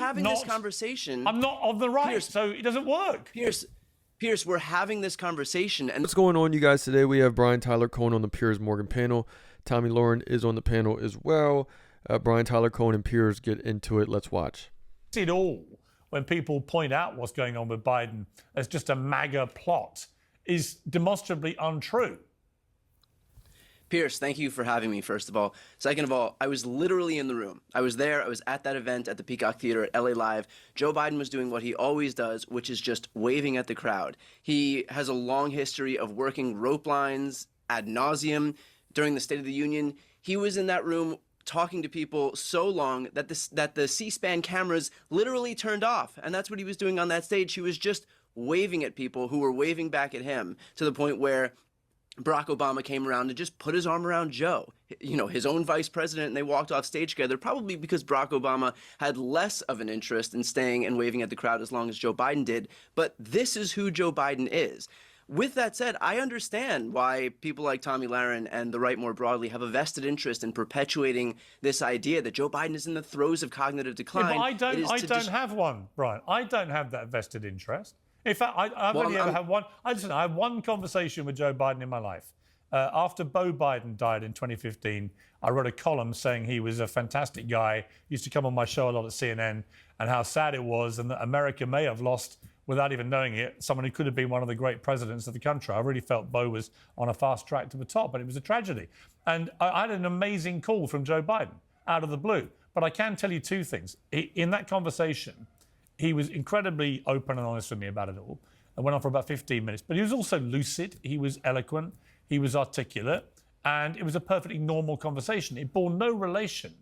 having this conversation. I'm not on the right, Pierce, so it doesn't work. Pierce, we're having this conversation. And what's going on, you guys? Today we have Brian Tyler Cohen on the Piers Morgan panel. Tomi Lahren is on the panel as well. Brian Tyler Cohen and Piers get into it. Let's watch. See it all when people point out what's going on with Biden as just a MAGA plot is demonstrably untrue. Pierce, thank you for having me, first of all. Second of all, I was literally in the room. I was there. I was at that event at the Peacock Theater at LA Live. Joe Biden was doing what he always does, which is just waving at the crowd. He has a long history of working rope lines ad nauseum. During the State of the Union, he was in that room talking to people so long that the C-SPAN cameras literally turned off. And that's what he was doing on that stage. He was just waving at people who were waving back at him, to the point where Barack Obama came around and just put his arm around Joe, his own vice president, and they walked off stage together, probably because Barack Obama had less of an interest in staying and waving at the crowd as long as Joe Biden did. But this is who Joe Biden is. With that said, I understand why people like Tomi Lahren and the right more broadly have a vested interest in perpetuating this idea that Joe Biden is in the throes of cognitive decline. Yeah, but I don't have one, Brian. I don't have that vested interest. In fact, I've only ever had one. I had one conversation with Joe Biden in my life. After Beau Biden died in 2015, I wrote a column saying he was a fantastic guy, used to come on my show a lot at CNN, and how sad it was and that America may have lost, without even knowing it, someone who could have been one of the great presidents of the country. I really felt Beau was on a fast track to the top, but it was a tragedy. And I had an amazing call from Joe Biden out of the blue. But I can tell you two things. In that conversation, he was incredibly open and honest with me about it all. It went on for about 15 minutes. But he was also lucid. He was eloquent. He was articulate. And it was a perfectly normal conversation. It bore no relation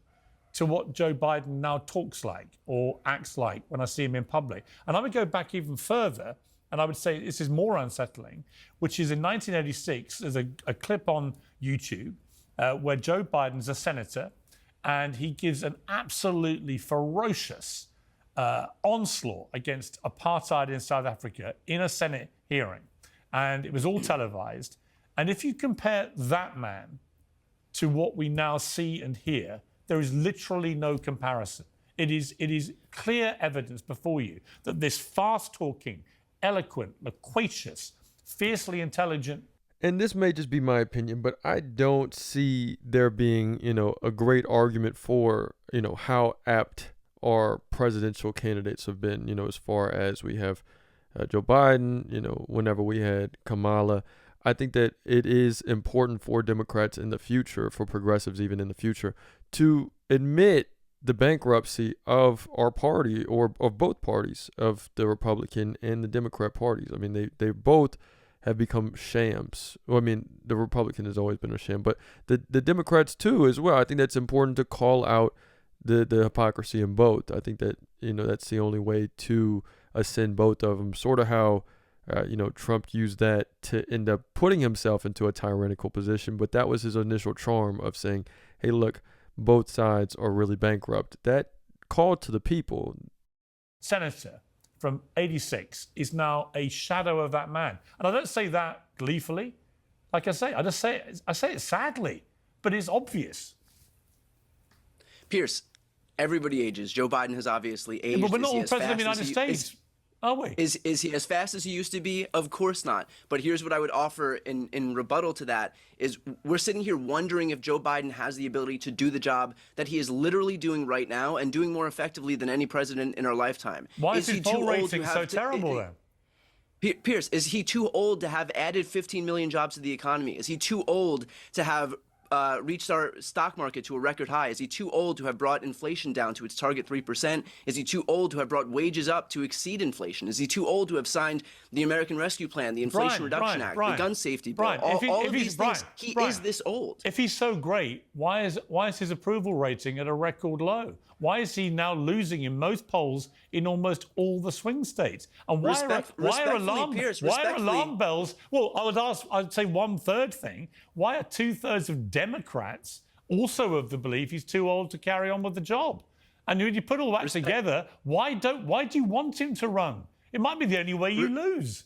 to what Joe Biden now talks like or acts like when I see him in public. And I would go back even further, and I would say this is more unsettling, which is in 1986, there's a clip on YouTube where Joe Biden's a senator, and he gives an absolutely ferocious onslaught against apartheid in South Africa in a Senate hearing. And it was all televised. And if you compare that man to what we now see and hear, there is literally no comparison. It is clear evidence before you that this fast-talking, eloquent, loquacious, fiercely intelligent. And this may just be my opinion, but I don't see there being, a great argument for, how apt our presidential candidates have been, as far as we have Joe Biden, whenever we had Kamala. I think that it is important for Democrats in the future, for progressives even in the future, to admit the bankruptcy of our party, or of both parties, of the Republican and the Democrat parties. I mean, they both have become shams. Well, I mean, the Republican has always been a sham, but the Democrats too as well. I think that's important to call out the hypocrisy in both. I think that, that's the only way to ascend both of them. Sort of how, Trump used that to end up putting himself into a tyrannical position, but that was his initial charm of saying, hey, look, both sides are really bankrupt. That call to the people. Senator from 86 is now a shadow of that man. And I don't say that gleefully. Like I say it sadly, but it's obvious. Pierce, everybody ages. Joe Biden has obviously aged. But we're not all president of the United States, are we? Is he as fast as he used to be? Of course not. But here's what I would offer in rebuttal to that is we're sitting here wondering if Joe Biden has the ability to do the job that he is literally doing right now and doing more effectively than any president in our lifetime. Why is his poll rating so terrible then? Pierce, is he too old to have added 15 million jobs to the economy? Is he too old to have reached our stock market to a record high? Is he too old to have brought inflation down to its target 3%? Is he too old to have brought wages up to exceed inflation? Is he too old to have signed the American Rescue Plan, the Inflation Reduction Act, the gun safety bill? All of these things, he is this old. If he's so great, why is his approval rating at a record low? Why is he now losing in most polls in almost all the swing states? And why are alarm bells? Well, I'd say 1/3 thing. Why are 2/3 of Democrats also of the belief he's too old to carry on with the job? And when you put all that together, why do you want him to run? It might be the only way you lose.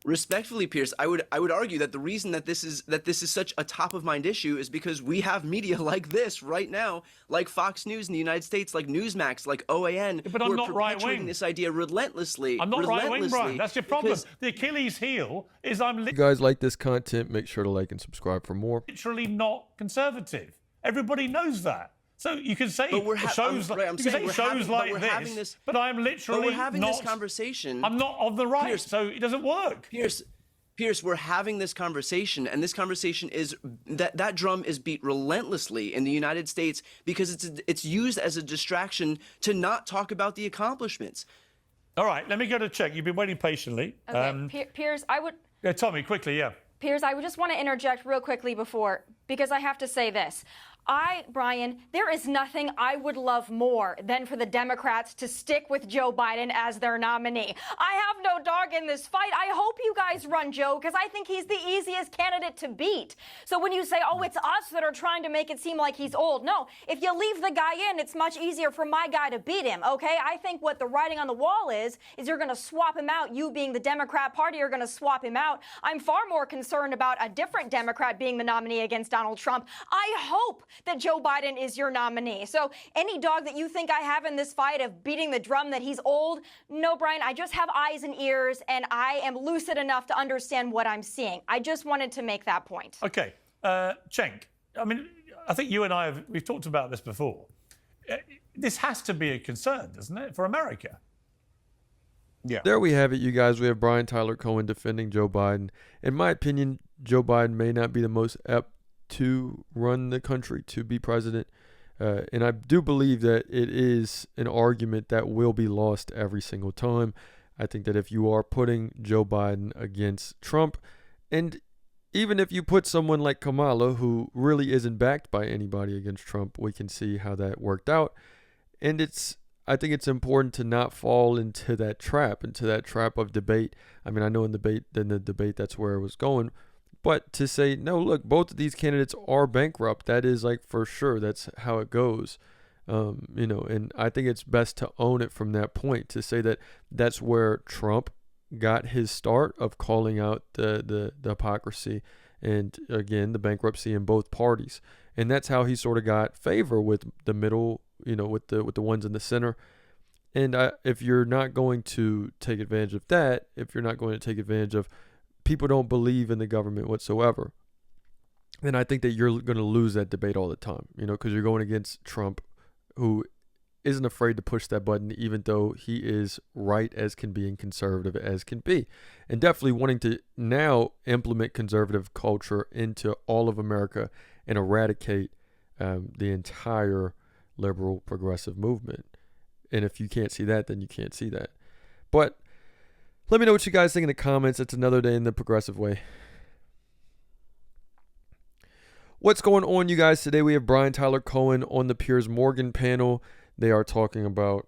Respectfully, Pierce, I would argue that the reason that this is such a top of mind issue is because we have media like this right now, like Fox News in the United States, like Newsmax, like OAN, But who I'm are not right perpetuating wing. this idea relentlessly. I'm not right wing, Brian. relentlessly, That's your problem. because The Achilles heel is I'm If you guys like this content, make sure to like and subscribe for more. literally not conservative. Everybody knows that. So you can say But we're shows right, I'm you can saying say we're shows having- but like we're having this- but I'm literally But we're having not, this conversation. I'm not on the right, Pierce, so it doesn't work. Pierce, we're having this conversation, and this conversation is that drum is beat relentlessly in the United States because it's used as a distraction to not talk about the accomplishments. All right, let me go to check. You've been waiting patiently. Okay, Piers, I would. Yeah, Tommy, quickly, yeah. Piers, I would just want to interject real quickly because I have to say this. Brian, there is nothing I would love more than for the Democrats to stick with Joe Biden as their nominee. I have no dog in this fight. I hope you guys run Joe because I think he's the easiest candidate to beat. So when you say, oh, it's us that are trying to make it seem like he's old, no. If you leave the guy in, it's much easier for my guy to beat him, okay? I think what the writing on the wall is you're going to swap him out. You being the Democrat Party, you're going to swap him out. I'm far more concerned about a different Democrat being the nominee against Donald Trump. I hope that Joe Biden is your nominee. So any dog that you think I have in this fight of beating the drum that he's old, no, Brian, I just have eyes and ears, and I am lucid enough to understand what I'm seeing. I just wanted to make that point. Okay, Cenk, I mean, I think you and we've talked about this before. This has to be a concern, doesn't it, for America? Yeah. There we have it, you guys. We have Brian Tyler Cohen defending Joe Biden. In my opinion, Joe Biden may not be the most apt to run the country, to be president. And I do believe that it is an argument that will be lost every single time. I think that if you are putting Joe Biden against Trump, and even if you put someone like Kamala, who really isn't backed by anybody against Trump, we can see how that worked out. And I think it's important to not fall into that trap of debate. I mean, I know in the debate that's where it was going. But to say, no, look, both of these candidates are bankrupt. That is like for sure. That's how it goes. And I think it's best to own it from that point, to say that that's where Trump got his start of calling out the hypocrisy and, again, the bankruptcy in both parties. And that's how he sort of got favor with the middle, with the ones in the center. And if you're not going to take advantage of that, if you're not going to take advantage of people don't believe in the government whatsoever, then I think that you're going to lose that debate all the time, because you're going against Trump, who isn't afraid to push that button, even though he is right as can be and conservative as can be, and definitely wanting to now implement conservative culture into all of America and eradicate the entire liberal progressive movement. And if you can't see that, then you can't see that. But let me know what you guys think in the comments. It's another day in the progressive way. What's going on, you guys? Today we have Brian Tyler Cohen on the Piers Morgan panel. They are talking about